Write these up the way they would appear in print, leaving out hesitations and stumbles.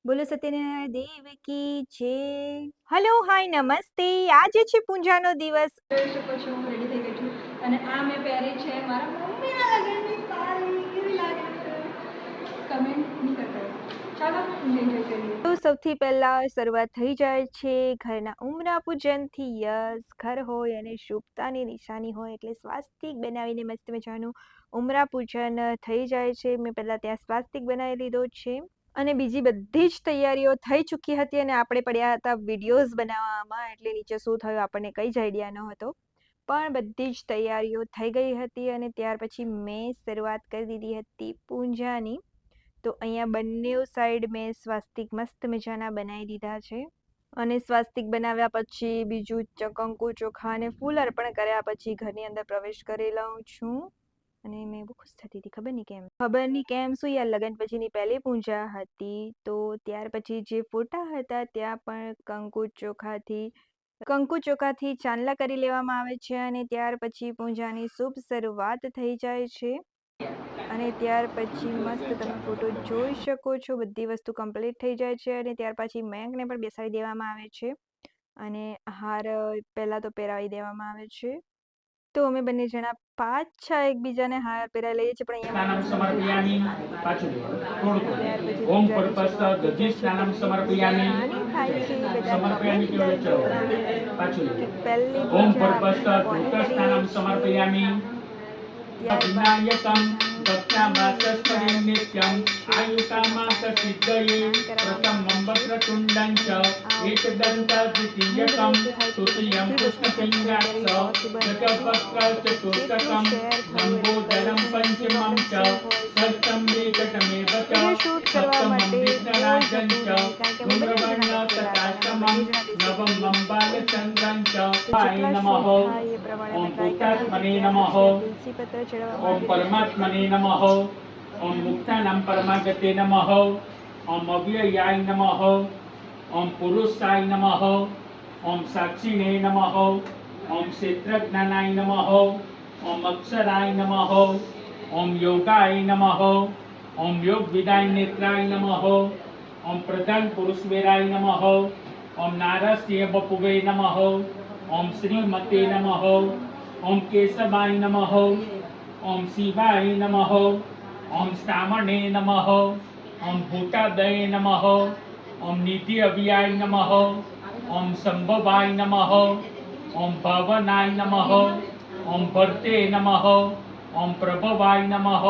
બોલો સત્યનારાયણ દેવ કી જય. હલો, હાય, નમસ્તે. આજે છે પૂજાનો દિવસ. જોઈ શકો છો હું રેડી થઈ ગઈ છું અને આ મેં પહેરી છે મારા મમ્મીના લગ્નની સાડી. કેવી લાગે છે કમેન્ટ નહીં કરતા. ચાલો એન્જોય કરીએ. તો સૌથી પહેલા શરૂઆત થઈ જાય છે ઘરના ઉમરા પૂજનથી. યસ, ઘર હોય અને શુભતાની નિશાની હોય એટલે સ્વાસ્તિક બનાવીને મસ્ત મજાનું ઉમરા પૂજન થઈ જાય છે. મેં પહેલાં ત્યાં સ્વાસ્તિક બનાવી લીધો છે અને બીજી બધી જ તૈયારીઓ થઈ ચૂકી હતી અને આપણે પડ્યા હતા વિડીયોઝ બનાવવામાં, એટલે નીચે શું થયું આપણને કંઈ જ આઈડિયા ન હતો. પણ બધી જ તૈયારીઓ થઈ ગઈ હતી અને ત્યાર પછી મેં શરૂઆત કરી દીધી હતી પૂજાની. તો અહીંયા બંને સાઈડ મેં સ્વાસ્તિક મસ્ત મજાના બનાવી દીધા છે અને સ્વાસ્તિક બનાવ્યા પછી બીજું કંકુ ચોખા અને ફૂલ અર્પણ કર્યા પછી ઘરની અંદર પ્રવેશ કરી લઉં છું. અને મેં બહુ ખુશ થતી હતી, ખબર નહીં કેમ શું યાર. લગ્ન પછીની પહેલી પૂજા હતી તો ત્યાર પછી જે ફોટા હતા ત્યાં પણ કંકુ ચોખાથી ચાંદલા કરી લેવામાં આવે છે અને ત્યાર પછી પૂજાની શુભ શરૂઆત થઈ જાય છે. અને ત્યાર પછી મસ્ત તમે ફોટો જોઈ શકો છો, બધી વસ્તુ કમ્પ્લીટ થઈ જાય છે અને ત્યાર પછી મયંકને પણ બેસાડી દેવામાં આવે છે અને હાર પહેલાં તો પહેરાવી દેવામાં આવે છે. તો અમે બંને જણા પાછા એકબીજાને હાર પહેરાવી લઈએ છીએ, પણ અહીંયા મારી પસંદ થઈ જાય છે સાદીવાળી. ત્યાર પછી પૂજાની શરૂઆત થઈ જાય છે. પહેલી પૂજા શાની થાય છે બધા કમેન્ટ કરજો કે પહેલી પૂજા આપણે કોની કરીએ છીએ. ત્યારબાદ પૂજાનું સ્નાન ત્યાર પછી થાય છે માતાજીનું સ્નાન કરવામાં આવે છે અને આ ઉપરથી મૂળ થાય છે કે બધી વસ્તુ કેપ્ચર કરવી પોસિબલ નથી, એટલે જેટલું શેર થયું એટલું કરીશ અને જે લોકેશન હોય છે વિડીયો શૂટ કરવા માટે કોઈ જ હતું નહીં, કારણ કે અમે બંને જણા બેસેલા હતા અને અમે બંને જણા બેસી રહીએ બીજું કોઈ જ નહીં. તો જેટલા શૂટ થાય એ પ્રમાણે અમે ટ્રાય કરી લીધું. ત્યાર પછી આ તુલસી પત્ર ચડવામાં ओम આવી રહ્યો છે. परमात्मने नमः। ओम मुक्तानां परमागते नमः। ओम अव्ययाय नमः। ओम पुरुषाय नमः। ओम साक्षिणे नमः। ओम क्षेत्रज्ञानाय नमः। ओम अक्षराय नमः। ओम योगाय नमः। ओम योगविदाय नेत्राय नमः। ओम प्रधान पुरुषवेराय नमः। ओम नारसिंह बपुवे नमः। ओम श्रीमते नमः। ओम केशवाय नमः। ओम शिवाय नमः। ओम श्रावणे नमः। ओम भूतादये नमः। ओम निधि अव्याय नमः। ओम संभवाय नमः। ओम भवनाय नमः। ओम भर्ते नमः। ओम प्रभवाय नमः।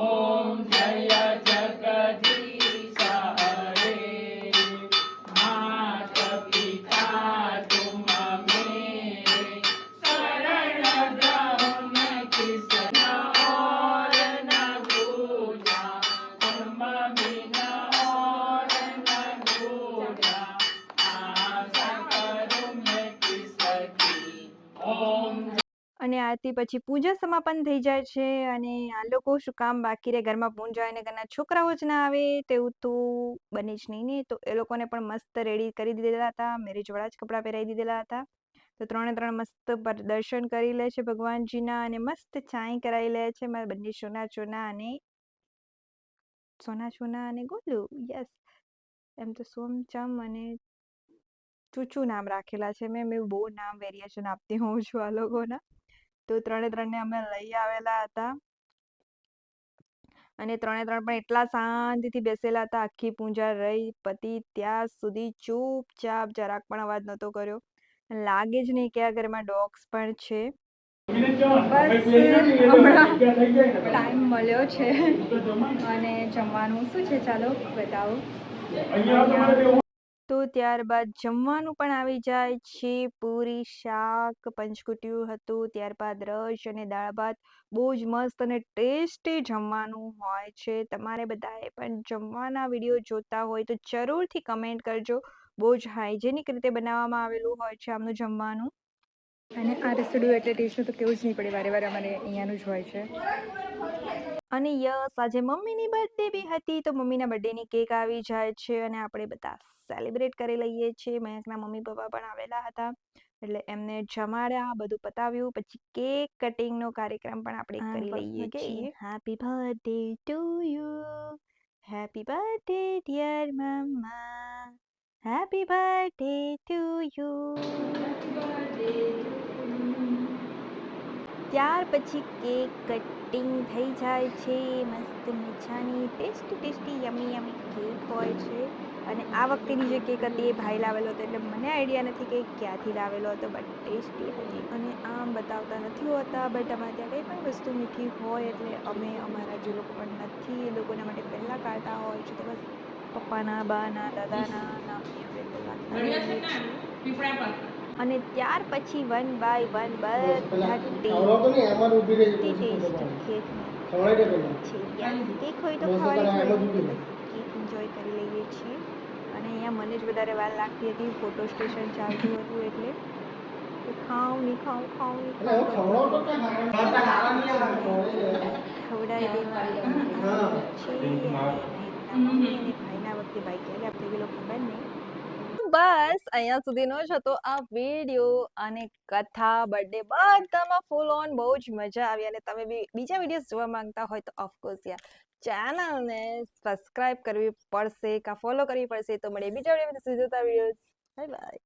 ओम जय जगदीश हरे। मात पिता तुम मेरे शरण ब्रह्म किशन और न दूजा। तुम बिना और न दूजा। आशा करूं मैं किसकी। ओम અને આરતી પછી પૂજા સમાપન થઈ જાય છે અને આ લોકો શું કામ બાકી રહે ઘરમાં પૂજા અને ઘરના છોકરાઓ જ ના આવે તેવું તો બને જ નહીં ને. તો એ લોકોને પણ મસ્ત રેડી કરી દીધેલા હતા, મેરેજવાળા જ કપડાં પહેરાવી દીધેલા હતા. તો ત્રણે ત્રણ મસ્ત દર્શન કરી લે છે ભગવાનજીના અને મસ્ત ચાય કરાવી લે છે મારા બંને સોના અને ગોલુ. યસ, એમ તો સોમચમ અને ચૂચુ નામ રાખેલા છે. મેં બહુ નામ વેરિએશન આપતી હોઉં છું આ લોકોના. તો ત્રણે ત્રણને અમે લઈ આવેલા હતા અને ત્રણે ત્રણ પણ એટલા શાંતિથી બેસેલા હતા. આખી પૂજા રહી પતી ત્યાં સુધી ચૂપચાપ જરાક પણ અવાજ નહોતો કર્યો. લાગે જ નહીં કે આ ઘરમાં ડોગ્સ પણ છે. બસ હમણાં ટાઈમ મળ્યો છે અને જમવાનું શું છે ચાલો બતાવો. તો ત્યારબાદ જમવાનું પણ આવી જાય છે. પૂરી, શાક, પંચકુટિયું હતું, ત્યારબાદ રસ અને દાળ ભાત. બહુ જ મસ્ત અને ટેસ્ટી જમવાનું હોય છે. તમારે બધાએ પણ જમવાના વિડીયો જોતા હોય તો જરૂરથી કમેન્ટ કરજો. બહુ જ હાઇજેનિક રીતે બનાવવામાં આવેલું હોય છે આમનું જમવાનું. અને આ રસોડું એટલે ટેસ્ટ તો કેવું જ નહીં પડે, વારે વારે અમારે અહીંયાનું જ હોય છે. અને યસ, આજે મમ્મીની બર્થડે બી હતી તો મમ્મીના બર્થડેની કેક આવી જાય છે અને આપણે બધા સેલિબ્રેટ કરી લઈએ છીએ. મયંકના મમ્મી પપ્પા પણ આવેલા હતા એટલે એમને જમાડ્યા, બધું પતાવ્યું. પછી કેક કટિંગનો કાર્યક્રમ પણ આપણે કરી લઈએ છીએ. Happy birthday to you, happy birthday dear મમ્મા, હેપી બર્થડે ટુ યુ. ત્યાર પછી કેક કટિંગ થઈ જાય છે. મસ્ત મજાની ટેસ્ટી યમી યમી કેક હોય છે. અને આ વખતેની જે કેક હતી એ ભાઈ લાવેલો હતો, એટલે મને આઈડિયા નથી કે ક્યાંથી લાવેલો હતો, બટ ટેસ્ટી હતી. અને આમ બતાવતા નથી હોતા, બટ અમારે ત્યાં કંઈ પણ વસ્તુ મીઠી હોય એટલે અમે અમારા જે લોકો પણ નથી એ લોકોના માટે પહેલાં કાઢતા હોય છે. તો બસ પપ્પાના, બાના, દાદાના નામની અમે પહેલાં કાઢી લઈએ છીએ. અને ત્યાર પછી વન બાય વન બધા ટેસ્ટી કેકને છે. યસ, કેક હોય તો ખાવાની જ હોય ને, તો બસ કેક એન્જોય કરી લઈએ છીએ. અને અહીંયા મને જ વધારે વાર લાગતી હતી, ફોટો સ્ટેશન ચાલતું હતું એટલે કે ખાઉં નહીં ખાઉં કરતી હતી. ખવડાવી દેવામાં આવી છે. અને મહેકના મમ્મી અને ભાઈના વખતે ભાઈ ક્યારે ગાયબ થઈ ગયેલો ખબર નહીં. બસ અહીંયા સુધીનો જ હતો આ વિડીયો અને કથા. બર્થડે બધામાં ફૂલ ઓન બહુ જ મજા આવી. અને તમે બી બીજા વિડીયોઝ જોવા માંગતા હોય તો ઓફકોર્સ યાર ચેનલને સબસ્ક્રાઇબ કરવી પડશે કાં ફોલો કરવી પડશે. તો મળીએ બીજા વિડીયો વિડીયોઝ. Bye bye.